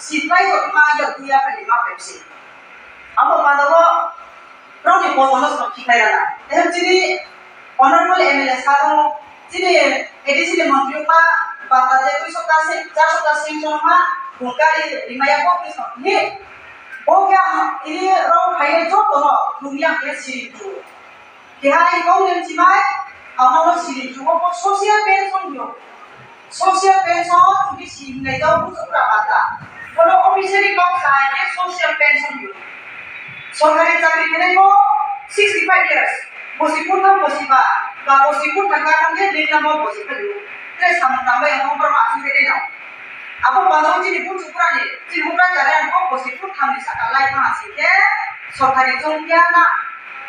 sitlai ko ma ya dia ka lima pepsi amo padawo roni botonos no kikai rana eh jini honorable MLA sado jini edisi le mantri ma bata je tu sota se ja sota sing ma bungkari rimaya ko kiso ni o kya ini ro khai jo to no dunia ke siri tu kihai ko nem chimai amo siri tu ko social pension yo social pension di sini ngai jauh pun berapa kalau officially kau saya social pension yo sorghari chakri kene ko 65 years bosipur tham bosiba ba bosipur thanga thangge lina mo bosiba yo tre samtamba yang nomor masuk ke na apo bangun ji pun suprane ji hubra jalan ko bosipur thamni sakalai ma asike sorghari jongya na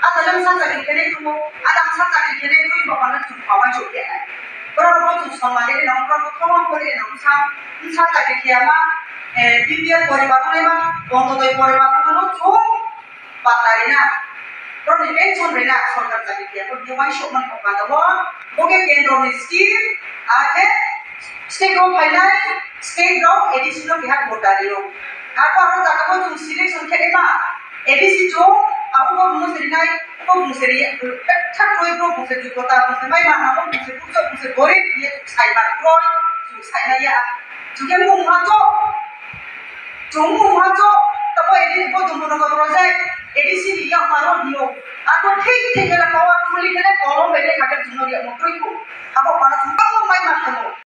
adalam sa chakri kene tu adam sa chakri kene tu bapana tu pawan jogya berapa tu sama dia nak berapa kawan boleh nak sam chakri kiama BPL poribar ma বন্ধতই পরিবার কোনো চোখ পাতারি না প্রতি পেনশন রেনা সরকার চাকরি দিয়া তো দিওয়াই সমান কপা দেব ওকে কেন্দ্রনি স্কিম আগে state of final state of edition Bihar ভোটারিও তারপর আরো জায়গা তো সিলেকশন থেকে মা এডিসি জো আপু মুসরি নাই ও মুসরি ঠাক রই প্রো মুসরি যোগ্যতা মুসরি মাই মানামো মুসরি পুজো মুসরি গরিব দিয়ে সাইবার ক্রয় সাইনাইয়া जुगे मुहाजो जोंगु मुहाजो तब एडी को जोंगु नगर project एडीसी दिया मारो दियो आको ठीक ठीक है पावरफुली के कलम बेले खाके जुनो दिया मोटरी को अब पाना